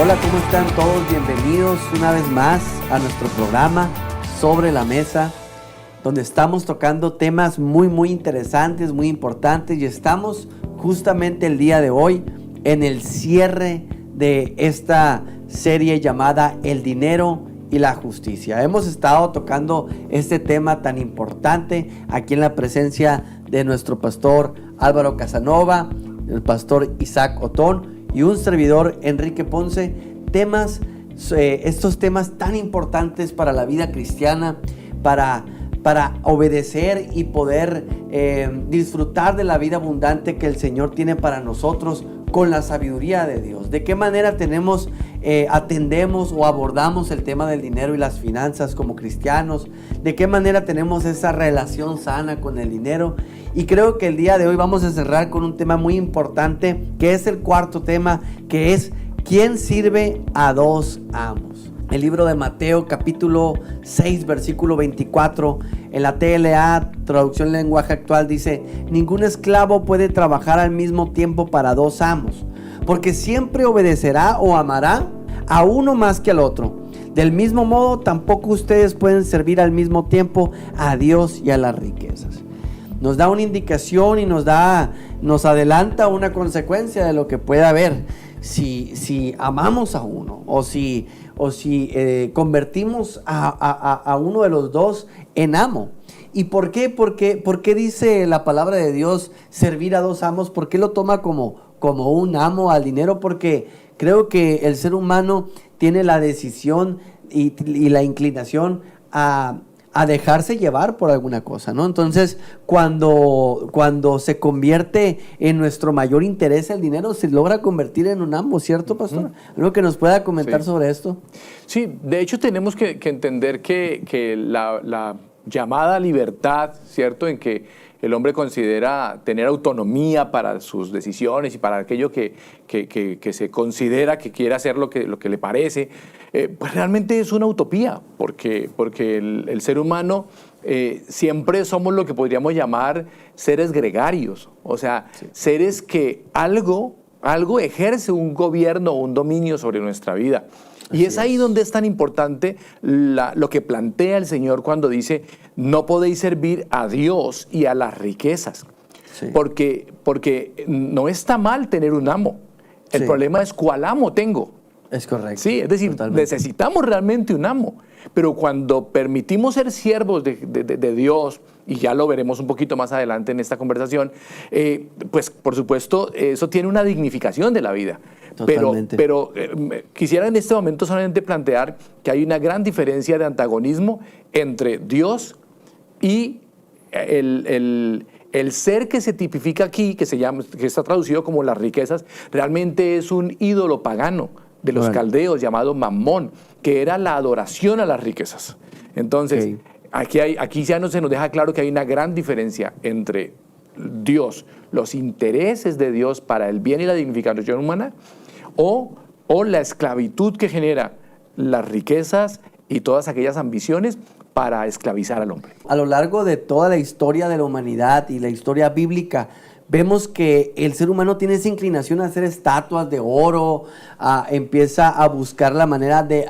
Hola, ¿cómo están todos? Bienvenidos una vez más a nuestro programa Sobre la Mesa, donde estamos tocando temas muy interesantes, muy importantes, y estamos justamente el día de hoy en el cierre de esta serie llamada El dinero y la justicia. Hemos estado tocando este tema tan importante aquí en la presencia de nuestro pastor Álvaro Casanova, el pastor Isaac Otón y un servidor, Enrique Ponce. Estos temas tan importantes para la vida cristiana, para obedecer y poder disfrutar de la vida abundante que el Señor tiene para nosotros con la sabiduría de Dios. ¿De qué manera atendemos o abordamos el tema del dinero y las finanzas como cristianos? ¿De qué manera tenemos esa relación sana con el dinero? Y creo que el día de hoy vamos a cerrar con un tema muy importante, que es el cuarto tema, que es ¿quién sirve a dos amos? El libro de Mateo capítulo 6 versículo 24 en la TLA, traducción lenguaje actual, dice: ningún esclavo puede trabajar al mismo tiempo para dos amos, porque siempre obedecerá o amará a uno más que al otro. Del mismo modo, tampoco ustedes pueden servir al mismo tiempo a Dios y a las riquezas. Nos da una indicación y nos adelanta una consecuencia de lo que puede haber si amamos a uno o si convertimos a uno de los dos en amo. ¿Y por qué? ¿Por qué dice la palabra de Dios servir a dos amos? ¿Por qué lo toma como un amo al dinero? Porque creo que el ser humano tiene la decisión y la inclinación a dejarse llevar por alguna cosa, ¿no? Entonces, cuando se convierte en nuestro mayor interés el dinero, se logra convertir en un amo, ¿cierto, pastor? ¿Algo que nos pueda comentar sobre esto? Sí, de hecho tenemos que entender que la llamada libertad, ¿cierto?, en que el hombre considera tener autonomía para sus decisiones y para aquello que se considera que quiere hacer lo que le parece, pues realmente es una utopía, porque el ser humano siempre somos lo que podríamos llamar seres gregarios, o sea, seres que algo ejerce un gobierno o un dominio sobre nuestra vida. Y es ahí donde es tan importante lo que plantea el Señor cuando dice: no podéis servir a Dios y a las riquezas. Sí. Porque no está mal tener un amo. El problema es cuál amo tengo. Es correcto. Sí, es decir, necesitamos realmente un amo. Pero cuando permitimos ser siervos de Dios, y ya lo veremos un poquito más adelante en esta conversación, pues por supuesto eso tiene una dignificación de la vida. Totalmente. Pero quisiera en este momento solamente plantear que hay una gran diferencia de antagonismo entre Dios y el ser que se tipifica aquí, que está traducido como las riquezas, realmente es un ídolo pagano de los caldeos llamado Mamón, que era la adoración a las riquezas. Entonces, aquí ya se nos deja claro que hay una gran diferencia entre Dios, los intereses de Dios para el bien y la dignificación humana, o la esclavitud que genera las riquezas y todas aquellas ambiciones para esclavizar al hombre. A lo largo de toda la historia de la humanidad y la historia bíblica, vemos que el ser humano tiene esa inclinación a hacer estatuas de oro, empieza a buscar la manera de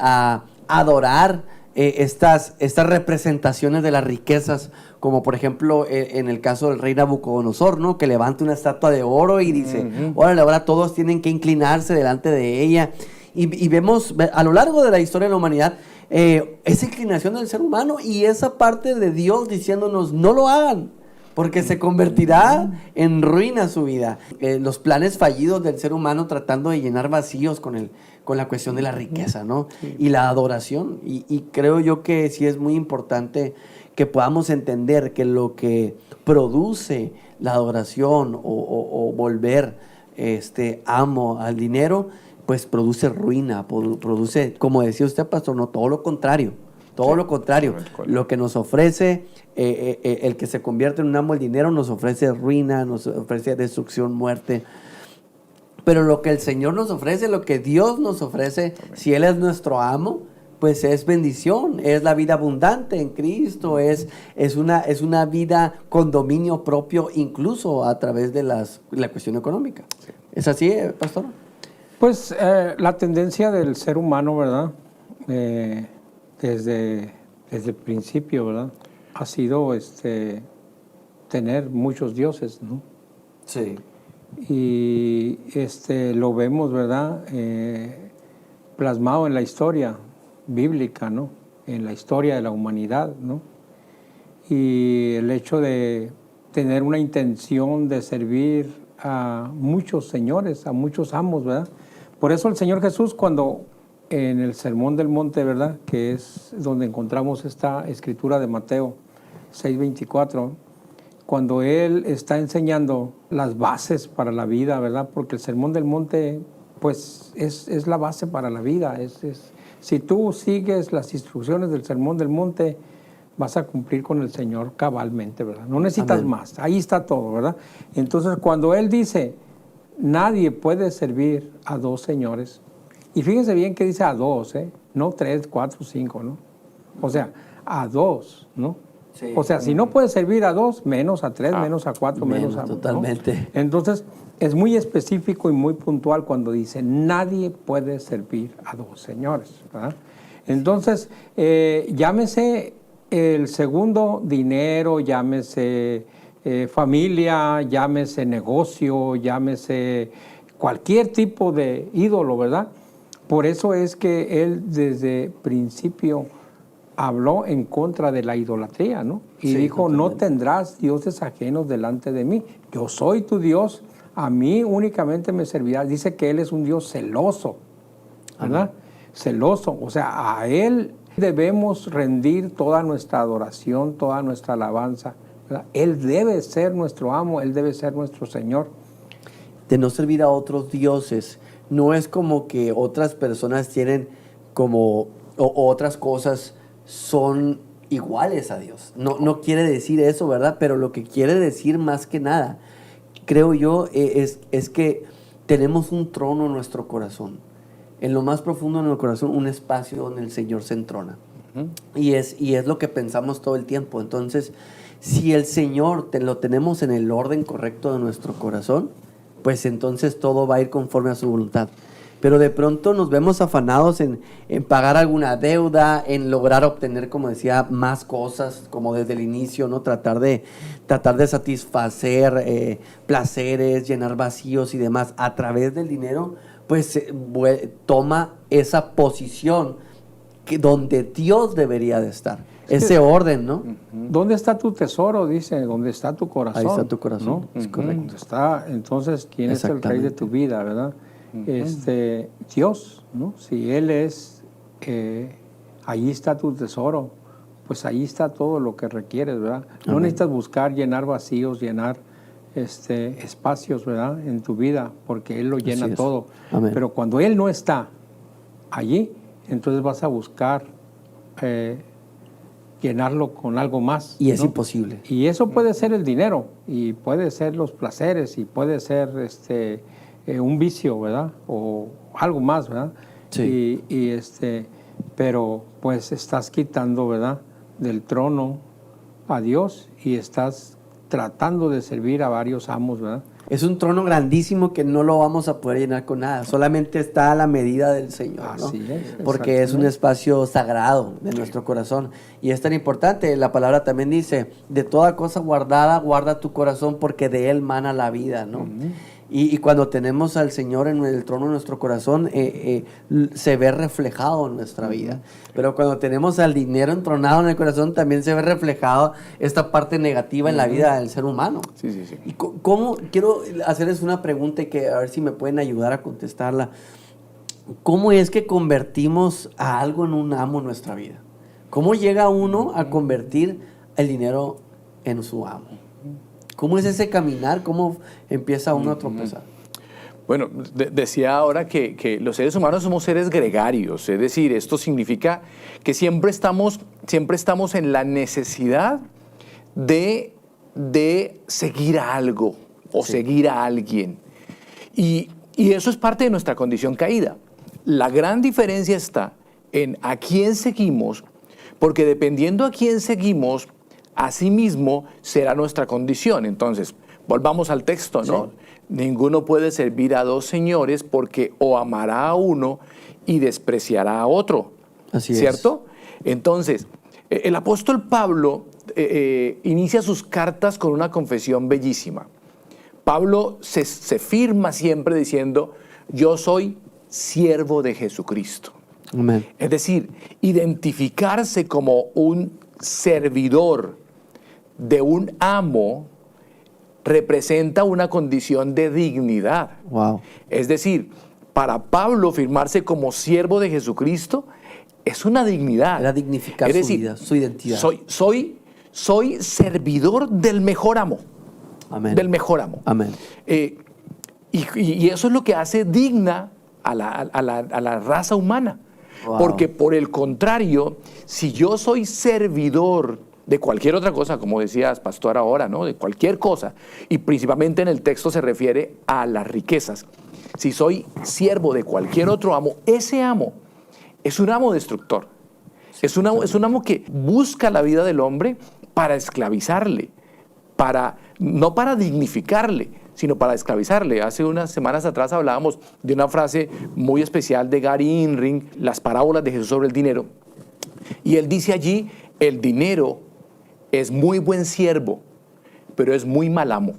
adorar estas representaciones de las riquezas, como por ejemplo en el caso del rey Nabucodonosor, ¿no?, que levanta una estatua de oro y dice: órale, ahora todos tienen que inclinarse delante de ella. Y vemos a lo largo de la historia de la humanidad esa inclinación del ser humano y esa parte de Dios diciéndonos: no lo hagan, porque se convertirá en ruina su vida. Los planes fallidos del ser humano tratando de llenar vacíos con la cuestión de la riqueza, ¿no? Y la adoración. Y creo yo que sí es muy importante que podamos entender que lo que produce la adoración o volver amo al dinero, pues produce ruina, produce, como decía usted, pastor, no, todo lo contrario. Todo lo contrario, lo que nos ofrece el que se convierte en un amo del dinero nos ofrece ruina, nos ofrece destrucción, muerte. Pero lo que el Señor nos ofrece, lo que Dios nos ofrece, si Él es nuestro amo, pues es bendición, es la vida abundante en Cristo, es una vida con dominio propio, incluso a través de la cuestión económica. ¿Es así, pastor? Pues la tendencia del ser humano, ¿verdad? Desde el principio, ¿verdad? Ha sido tener muchos dioses, ¿no? Sí. Y lo vemos, ¿verdad? Plasmado en la historia bíblica, ¿no? En la historia de la humanidad, ¿no? Y el hecho de tener una intención de servir a muchos señores, a muchos amos, ¿verdad? Por eso el Señor Jesús, cuando en el Sermón del Monte, ¿verdad?, que es donde encontramos esta escritura de Mateo 6:24, cuando Él está enseñando las bases para la vida, ¿verdad? Porque el Sermón del Monte, pues, es la base para la vida. Si tú sigues las instrucciones del Sermón del Monte, vas a cumplir con el Señor cabalmente, ¿verdad? No necesitas Amén. más, ahí está todo, ¿verdad? Entonces, cuando Él dice, nadie puede servir a dos señores, y fíjense bien que dice a dos, no 3, 4, 5, ¿no? O sea, a dos, ¿no? Sí. O sea, si no puedes servir a dos, menos a 3, menos a 4, menos a... Totalmente. ¿no? Entonces, es muy específico y muy puntual cuando dice, nadie puede servir a dos señores, ¿verdad? Entonces, llámese el segundo dinero, llámese familia, llámese negocio, llámese cualquier tipo de ídolo, ¿verdad? Por eso es que él desde principio habló en contra de la idolatría, ¿no? Y Sí, dijo, totalmente. no tendrás dioses ajenos delante de mí. Yo soy tu Dios, a mí únicamente me servirás. Dice que Él es un Dios celoso, ¿verdad? Amén. Celoso, o sea, a Él debemos rendir toda nuestra adoración, toda nuestra alabanza, ¿verdad? Él debe ser nuestro amo, Él debe ser nuestro Señor. De no servir a otros dioses, no es como que otras personas tienen como, o otras cosas son iguales a Dios. No quiere decir eso, ¿verdad? Pero lo que quiere decir más que nada, creo yo, es que tenemos un trono en nuestro corazón. En lo más profundo de nuestro corazón, un espacio donde el Señor se entrona. Y es lo que pensamos todo el tiempo. Entonces, si el Señor lo tenemos en el orden correcto de nuestro corazón, pues entonces todo va a ir conforme a su voluntad. Pero de pronto nos vemos afanados en pagar alguna deuda, en lograr obtener, como decía, más cosas, como desde el inicio, ¿no? Tratar de satisfacer placeres, llenar vacíos y demás a través del dinero, pues toma esa posición donde Dios debería de estar. Ese orden, ¿no? ¿Dónde está tu tesoro? Dice, ¿dónde está tu corazón? Ahí está tu corazón, ¿no? es correcto. ¿Dónde está? Entonces, ¿quién es el rey de tu vida, verdad? Dios, ¿no? Si Él es, ahí está tu tesoro, pues ahí está todo lo que requieres, ¿verdad? No Amén. necesitas buscar llenar vacíos, llenar espacios, ¿verdad? En tu vida, porque Él lo llena Así es. todo. Amén. Pero cuando Él no está allí, entonces vas a buscar llenarlo con algo más. Y es ¿no? imposible. Y eso puede ser el dinero, y puede ser los placeres, y puede ser un vicio, ¿verdad? O algo más, ¿verdad? Sí. Pero pues estás quitando, ¿verdad?, del trono a Dios, y estás tratando de servir a varios amos, ¿verdad? Es un trono grandísimo que no lo vamos a poder llenar con nada. Solamente está a la medida del Señor, ¿no? Así es, Porque es un exactamente. espacio sagrado de nuestro corazón. Y es tan importante. La palabra también dice, de toda cosa guardada, guarda tu corazón porque de él mana la vida, ¿no? Y cuando tenemos al Señor en el trono de nuestro corazón, se ve reflejado en nuestra vida. Pero cuando tenemos al dinero entronado en el corazón, también se ve reflejado esta parte negativa en la vida del ser humano. Sí, sí, sí. ¿Y cómo? Quiero hacerles una pregunta y que a ver si me pueden ayudar a contestarla. ¿Cómo es que convertimos a algo en un amo en nuestra vida? ¿Cómo llega uno a convertir el dinero en su amo? ¿Cómo es ese caminar? ¿Cómo empieza uno a tropezar? Bueno, decía ahora que los seres humanos somos seres gregarios, es decir, esto significa que siempre estamos en la necesidad de seguir a algo o seguir a alguien. Y eso es parte de nuestra condición caída. La gran diferencia está en a quién seguimos, porque dependiendo a quién seguimos, así mismo será nuestra condición. Entonces, Volvamos al texto, ¿no? Sí. Ninguno puede servir a dos señores porque o amará a uno y despreciará a otro. Así es. ¿Cierto? Entonces, el apóstol Pablo inicia sus cartas con una confesión bellísima. Pablo se firma siempre diciendo, yo soy siervo de Jesucristo. Amén. Es decir, identificarse como un servidor de un amo representa una condición de dignidad. Wow. Es decir, para Pablo firmarse como siervo de Jesucristo es una dignidad. Era dignificar Es su decir, vida, su identidad. Soy servidor del mejor amo. Amén. Del mejor amo. Amén. Y eso es lo que hace digna a la raza humana. Wow. Porque por el contrario, si yo soy servidor de cualquier otra cosa, como decías, pastor, ahora, ¿no? De cualquier cosa, y principalmente en el texto se refiere a las riquezas. Si soy siervo de cualquier otro amo, ese amo es un amo destructor. Es un amo que busca la vida del hombre para esclavizarle, no para dignificarle, sino para esclavizarle. Hace unas semanas atrás hablábamos de una frase muy especial de Gary Inring, las parábolas de Jesús sobre el dinero. Y él dice allí, el dinero es muy buen siervo, pero es muy mal amo.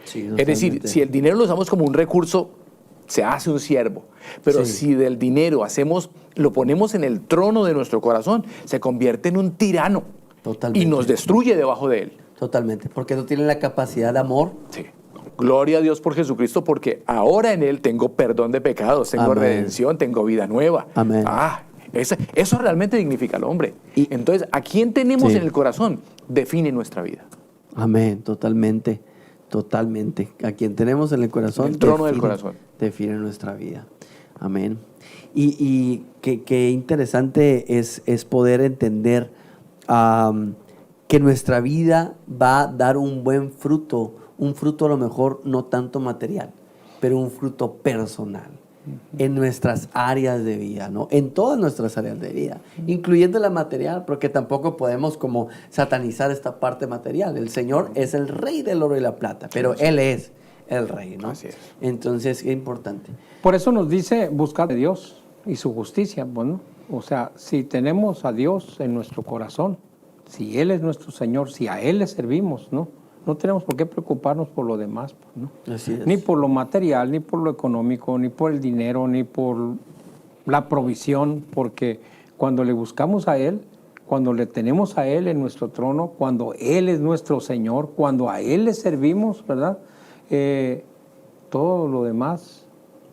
Sí, es decir, si el dinero lo usamos como un recurso, se hace un siervo. Pero Sí. si del dinero lo ponemos en el trono de nuestro corazón, se convierte en un tirano. Totalmente. Y nos destruye debajo de él. Totalmente, porque no tiene la capacidad de amor. Sí. Gloria a Dios por Jesucristo, porque ahora en Él tengo perdón de pecados, tengo Amén. redención, tengo vida nueva. Amén. Eso realmente dignifica al hombre. Y- Entonces, ¿a quién tenemos Sí. en el corazón? Define nuestra vida. Amén, totalmente, totalmente. A quien tenemos en el corazón, En el trono del corazón. define nuestra vida. Amén. Y qué interesante es poder entender que nuestra vida va a dar un buen fruto, un fruto a lo mejor no tanto material, pero un fruto personal en nuestras áreas de vida, ¿no? En todas nuestras áreas de vida, incluyendo la material, porque tampoco podemos como satanizar esta parte material. El Señor es el rey del oro y la plata, pero Él es el rey, ¿no? Así es. Entonces, qué importante. Por eso nos dice buscar a Dios y su justicia, bueno, o sea, si tenemos a Dios en nuestro corazón, si Él es nuestro Señor, si a Él le servimos, ¿no? No tenemos por qué preocuparnos por lo demás, ¿no? Así es. Ni por lo material, ni por lo económico, ni por el dinero, ni por la provisión, porque cuando le buscamos a Él, cuando le tenemos a Él en nuestro trono, cuando Él es nuestro Señor, cuando a Él le servimos, ¿verdad? Todo lo demás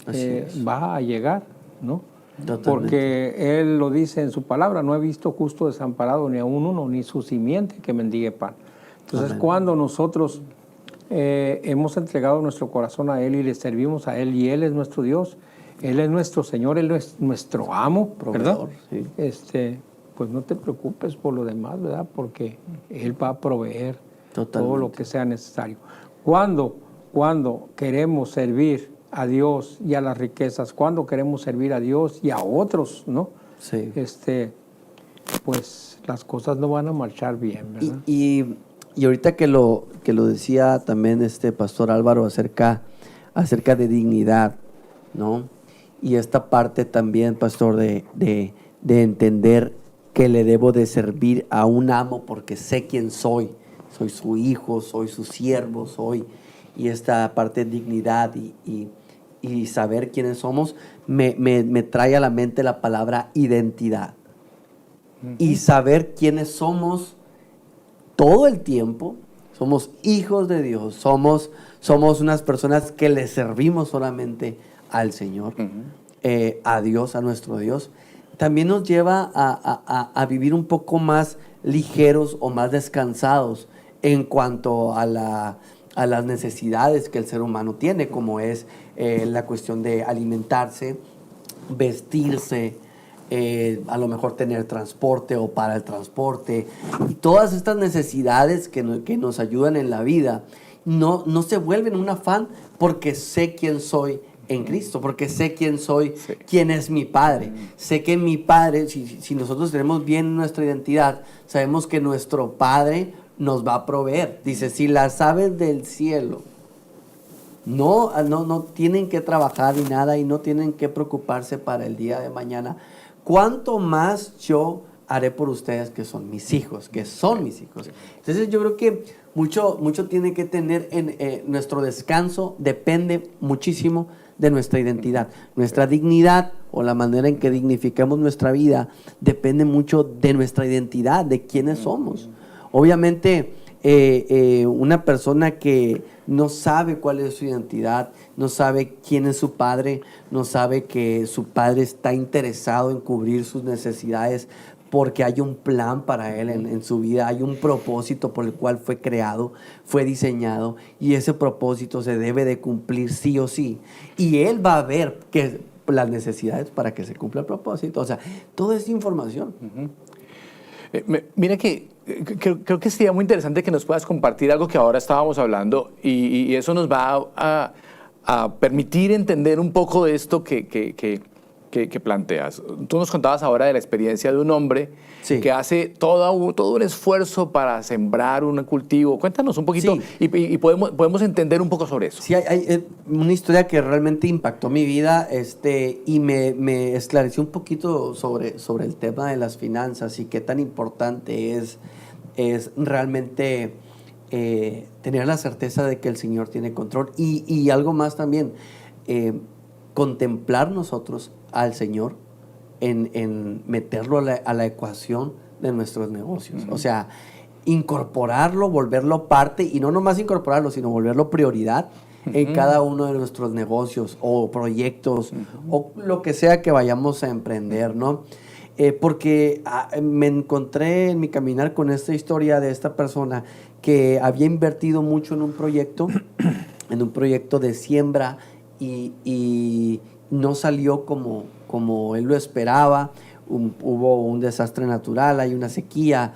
Así es. va a llegar, ¿no? Totalmente. Porque Él lo dice en su palabra, no he visto justo desamparado ni aún uno, ni su simiente que mendigue pan. Entonces, Amén. cuando nosotros hemos entregado nuestro corazón a Él y le servimos a Él, y Él es nuestro Dios, Él es nuestro Señor, Él es nuestro amo, Proveedor, ¿verdad? sí. Pues no te preocupes por lo demás, ¿verdad? Porque Él va a proveer todo Totalmente. lo que sea necesario. Cuando queremos servir a Dios y a las riquezas, cuando queremos servir a Dios y a otros, ¿no? Sí. Pues las cosas no van a marchar bien, ¿verdad? Y ahorita que lo decía también Pastor Álvaro acerca de dignidad, ¿no? Y esta parte también, Pastor, de entender que le debo de servir a un amo porque sé quién soy. Soy su hijo, soy su siervo, y esta parte de dignidad y saber quiénes somos, me trae a la mente la palabra identidad. Y saber quiénes somos todo el tiempo, somos hijos de Dios, somos unas personas que le servimos solamente al Señor, a Dios, a nuestro Dios. También nos lleva a vivir un poco más ligeros o más descansados en cuanto a las necesidades que el ser humano tiene, como es la cuestión de alimentarse, vestirse, a lo mejor tener transporte o para el transporte. Y todas estas necesidades que nos ayudan en la vida no se vuelven un afán porque sé quién soy en Cristo, porque sé quién soy, Sí. quién es mi Padre. Sé que mi Padre, si nosotros tenemos bien nuestra identidad, sabemos que nuestro Padre nos va a proveer. Dice, si las aves del cielo no tienen que trabajar ni nada y no tienen que preocuparse para el día de mañana, ¿cuánto más yo haré por ustedes que son mis hijos? Entonces yo creo que mucho tiene que tener en nuestro descanso, depende muchísimo de nuestra identidad. Nuestra dignidad o la manera en que dignificamos nuestra vida depende mucho de nuestra identidad, de quiénes somos. Obviamente, una persona que no sabe cuál es su identidad, no sabe quién es su padre, no sabe que su padre está interesado en cubrir sus necesidades porque hay un plan para él en su vida, hay un propósito por el cual fue creado, fue diseñado, y ese propósito se debe de cumplir sí o sí. Y él va a ver que las necesidades para que se cumpla el propósito. O sea, toda esa información. Mira que creo que sería muy interesante que nos puedas compartir algo que ahora estábamos hablando, y eso nos va a permitir entender un poco de esto que planteas. Tú nos contabas ahora de la experiencia de un hombre que hace todo un esfuerzo para sembrar un cultivo. Cuéntanos un poquito y podemos entender un poco sobre eso. Sí, hay una historia que realmente impactó mi vida y me esclareció un poquito sobre el tema de las finanzas y qué tan importante es realmente tener la certeza de que el Señor tiene control y algo más también, contemplar nosotros al Señor en meterlo a la ecuación de nuestros negocios. O sea, incorporarlo, volverlo parte, y no nomás incorporarlo, sino volverlo prioridad en cada uno de nuestros negocios o proyectos o lo que sea que vayamos a emprender, ¿no? Porque me encontré en mi caminar con esta historia de esta persona que había invertido mucho en un proyecto de siembra y no salió como él lo esperaba. Hubo un desastre natural, hay una sequía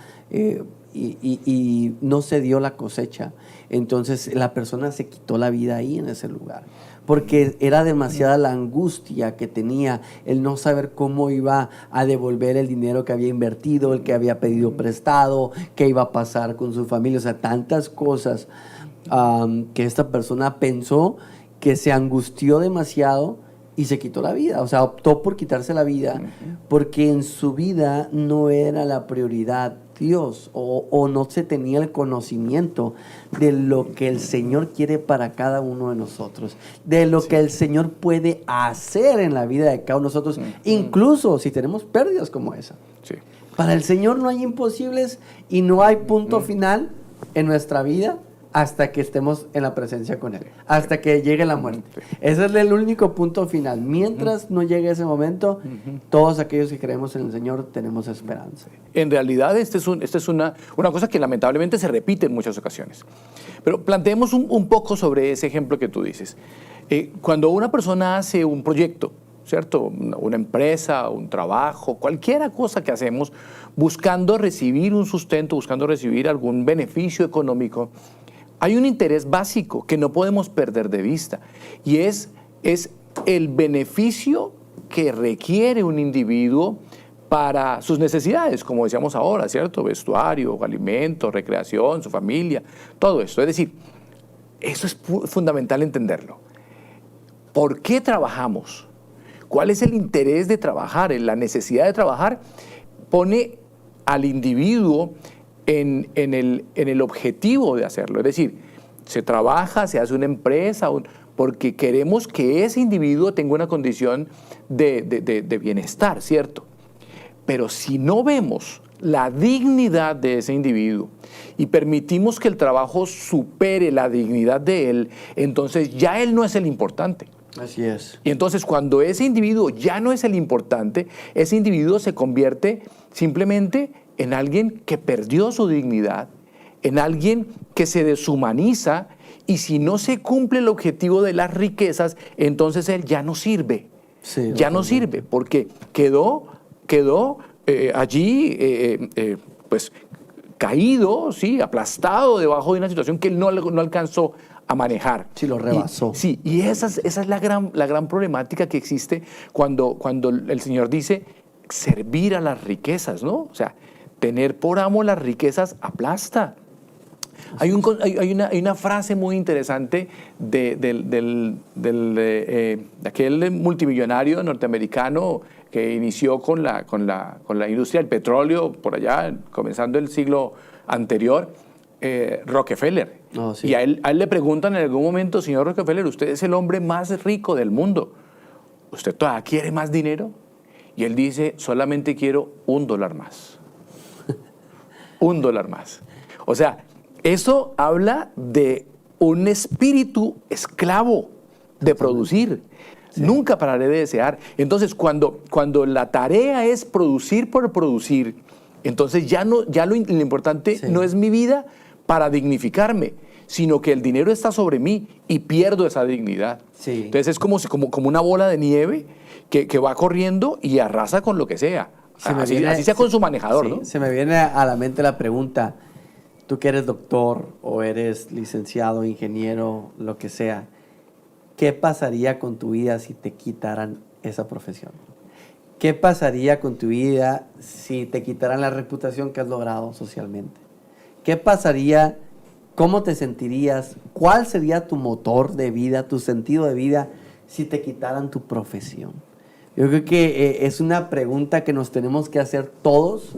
y no se dio la cosecha. Entonces la persona se quitó la vida ahí en ese lugar, porque era demasiada la angustia que tenía, el no saber cómo iba a devolver el dinero que había invertido, el que había pedido prestado, qué iba a pasar con su familia. O sea, tantas cosas que esta persona pensó, que se angustió demasiado y se quitó la vida. O sea, optó por quitarse la vida porque en su vida no era la prioridad Dios, o no se tenía el conocimiento de lo que el Señor quiere para cada uno de nosotros, de lo que el Señor puede hacer en la vida de cada uno de nosotros, incluso si tenemos pérdidas como esa. Para el Señor no hay imposibles y no hay punto final en nuestra vida hasta que estemos en la presencia con Él, hasta que llegue la muerte. Ese es el único punto final. Mientras no llegue ese momento, todos aquellos que creemos en el Señor tenemos esperanza. En realidad, esta es una cosa que lamentablemente se repite en muchas ocasiones. Pero planteemos un poco sobre ese ejemplo que tú dices. Cuando una persona hace un proyecto, ¿cierto? Una empresa, un trabajo, cualquier cosa que hacemos, buscando recibir un sustento, buscando recibir algún beneficio económico, hay un interés básico que no podemos perder de vista, y es el beneficio que requiere un individuo para sus necesidades, como decíamos ahora, ¿cierto? Vestuario, alimento, recreación, su familia, todo esto. Es decir, eso es fundamental entenderlo. ¿Por qué trabajamos? ¿Cuál es el interés de trabajar? La necesidad de trabajar pone al individuo en el objetivo de hacerlo. Es decir, se trabaja, se hace una empresa, porque queremos que ese individuo tenga una condición de bienestar, ¿cierto? Pero si no vemos la dignidad de ese individuo y permitimos que el trabajo supere la dignidad de él, entonces ya él no es el importante. Así es. Y entonces cuando ese individuo ya no es el importante, ese individuo se convierte simplemente en alguien que perdió su dignidad, en alguien que se deshumaniza, y si no se cumple el objetivo de las riquezas, entonces él ya no sirve. Sí, ya no sirve, porque quedó allí pues caído, ¿sí? Aplastado debajo de una situación que él no alcanzó a manejar. Sí, lo rebasó. Y esa es la gran problemática que existe cuando el Señor dice servir a las riquezas, ¿no? O sea, tener por amo las riquezas aplasta. Hay una frase muy interesante de aquel multimillonario norteamericano que inició con la industria del petróleo por allá, comenzando el siglo anterior, Rockefeller. Oh, sí. Y a él le preguntan en algún momento: señor Rockefeller, usted es el hombre más rico del mundo, ¿usted todavía quiere más dinero? Y él dice: solamente quiero $1 más. $1 más. O sea, eso habla de un espíritu esclavo de producir. Sí. Nunca pararé de desear. Entonces, cuando la tarea es producir por producir, entonces ya lo importante no es mi vida para dignificarme, sino que el dinero está sobre mí y pierdo esa dignidad. Sí. Entonces es como una bola de nieve que va corriendo y arrasa con lo que sea. Así sea con su manejador, sí, ¿no? Se me viene a la mente la pregunta: tú que eres doctor o eres licenciado, ingeniero, lo que sea, ¿qué pasaría con tu vida si te quitaran esa profesión? ¿Qué pasaría con tu vida si te quitaran la reputación que has logrado socialmente? ¿Qué pasaría? ¿Cómo te sentirías? ¿Cuál sería tu motor de vida, tu sentido de vida si te quitaran tu profesión? Yo creo que es una pregunta que nos tenemos que hacer todos,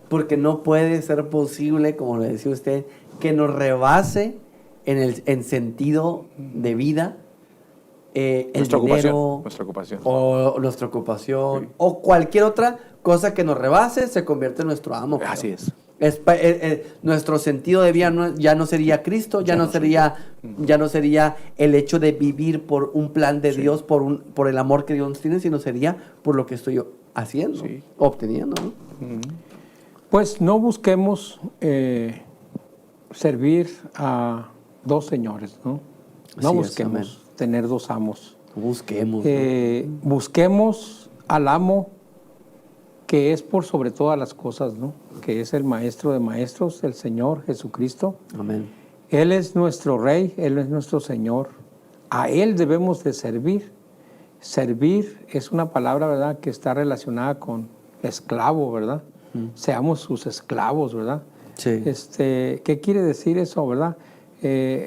porque no puede ser posible, como le decía usted, que nos rebase en sentido de vida nuestra dinero, ocupación. O nuestra ocupación, sí, o cualquier otra cosa que nos rebase se convierte en nuestro amo. Así es. Nuestro sentido de vida ya no sería Cristo, ya no sería el hecho de vivir por un plan de Dios, por el amor que Dios nos tiene, sino sería por lo que estoy haciendo, obteniendo, ¿no? Pues no busquemos servir a dos señores, ¿no? No busquemos tener dos amos. Busquemos. Busquemos al amo que es por sobre todas las cosas, ¿no? Que es el Maestro de Maestros, el Señor Jesucristo. Amén. Él es nuestro Rey, Él es nuestro Señor. A Él debemos de servir. Servir es una palabra, ¿verdad?, que está relacionada con esclavo, ¿verdad? Seamos sus esclavos, ¿verdad? Sí. ¿Qué quiere decir eso, verdad?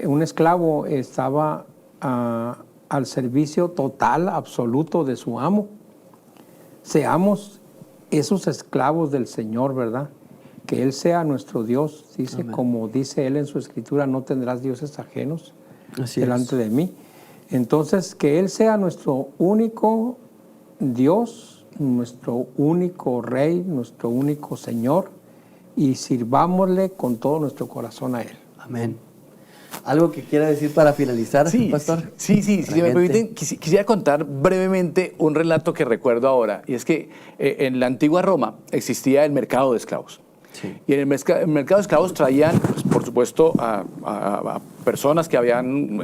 Un esclavo estaba al servicio total, absoluto de su amo. Seamos esos esclavos del Señor, ¿verdad? Que Él sea nuestro Dios, dice, amén, como dice Él en su Escritura: no tendrás dioses ajenos delante de mí. Entonces, que Él sea nuestro único Dios, nuestro único Rey, nuestro único Señor, y sirvámosle con todo nuestro corazón a Él. Amén. ¿Algo que quiera decir para finalizar, pastor? Sí, si me permiten, quisiera contar brevemente un relato que recuerdo ahora, y es que en la antigua Roma existía el mercado de esclavos. Sí. Y en el mercado de esclavos traían, pues, por supuesto, a personas que habían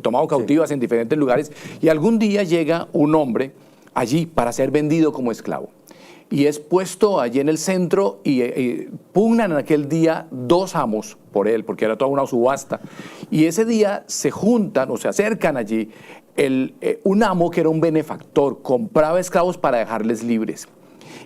tomado cautivas en diferentes lugares, y algún día llega un hombre allí para ser vendido como esclavo. Y es puesto allí en el centro y pugnan en aquel día dos amos por él, porque era toda una subasta. Y ese día se juntan o se acercan allí un amo que era un benefactor, compraba esclavos para dejarles libres.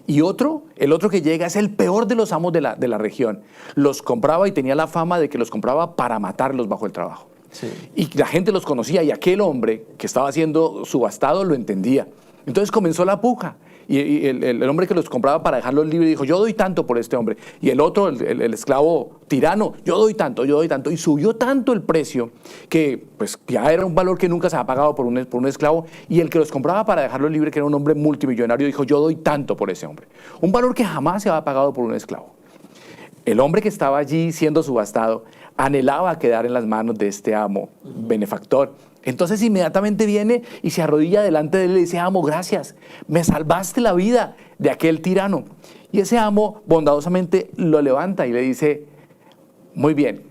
Y el otro que llega es el peor de los amos de la región. Los compraba y tenía la fama de que los compraba para matarlos bajo el trabajo. Sí. Y la gente los conocía, y aquel hombre que estaba siendo subastado lo entendía. Entonces comenzó la puja. Y el hombre que los compraba para dejarlos libres dijo: yo doy tanto por este hombre. Y el otro, el esclavo tirano: yo doy tanto. Y subió tanto el precio que pues ya era un valor que nunca se ha pagado por un esclavo. Y el que los compraba para dejarlos libres, que era un hombre multimillonario, dijo: yo doy tanto por ese hombre. Un valor que jamás se había pagado por un esclavo. El hombre que estaba allí siendo subastado anhelaba quedar en las manos de este amo benefactor. Entonces inmediatamente viene y se arrodilla delante de él y le dice: amo, gracias, me salvaste la vida de aquel tirano. Y ese amo bondadosamente lo levanta y le dice: muy bien,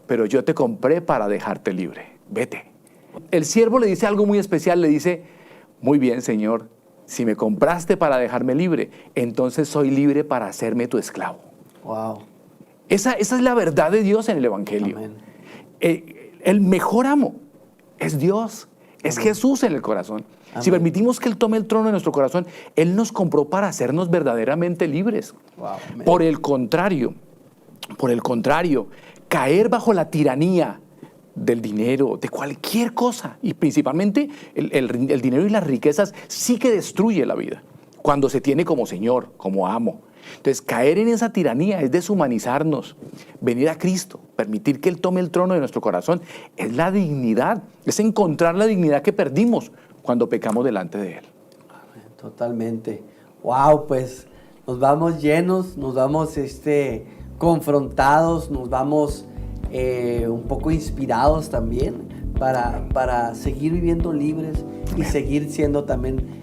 pero yo te compré para dejarte libre, vete. El siervo le dice algo muy especial, le dice: muy bien, señor, si me compraste para dejarme libre, entonces soy libre para hacerme tu esclavo. Wow. Esa es la verdad de Dios en el Evangelio. El mejor amo es Dios, es Amén. Jesús en el corazón. Amén. Si permitimos que Él tome el trono de nuestro corazón, Él nos compró para hacernos verdaderamente libres. Wow. Por el contrario, caer bajo la tiranía del dinero, de cualquier cosa, y principalmente el dinero y las riquezas sí que destruye la vida cuando se tiene como señor, como amo. Entonces, caer en esa tiranía es deshumanizarnos. Venir a Cristo, permitir que Él tome el trono de nuestro corazón, es la dignidad, es encontrar la dignidad que perdimos cuando pecamos delante de Él. Totalmente. Wow, pues nos vamos llenos, nos vamos confrontados, nos vamos un poco inspirados también para seguir viviendo libres. Amén. Y seguir siendo también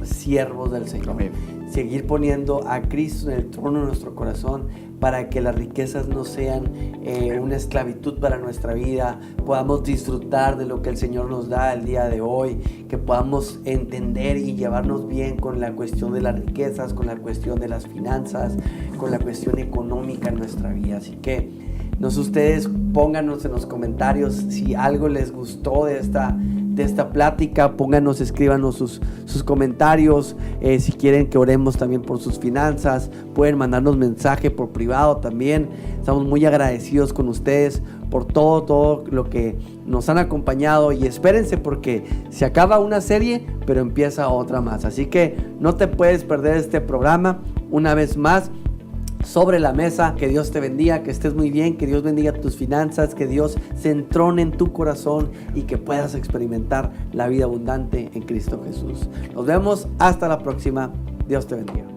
siervos del Señor. Amén. Seguir poniendo a Cristo en el trono de nuestro corazón para que las riquezas no sean una esclavitud para nuestra vida, podamos disfrutar de lo que el Señor nos da el día de hoy, que podamos entender y llevarnos bien con la cuestión de las riquezas, con la cuestión de las finanzas, con la cuestión económica en nuestra vida. Así que no sé, ustedes pónganos en los comentarios si algo les gustó de esta plática, pónganos, escríbanos sus comentarios, si quieren que oremos también por sus finanzas, pueden mandarnos mensaje por privado también. Estamos muy agradecidos con ustedes por todo lo que nos han acompañado, y espérense porque se acaba una serie, pero empieza otra más, así que no te puedes perder este programa. Una vez más, Sobre la Mesa. Que Dios te bendiga, que estés muy bien, que Dios bendiga tus finanzas, que Dios se entrone en tu corazón y que puedas experimentar la vida abundante en Cristo Jesús. Nos vemos hasta la próxima. Dios te bendiga.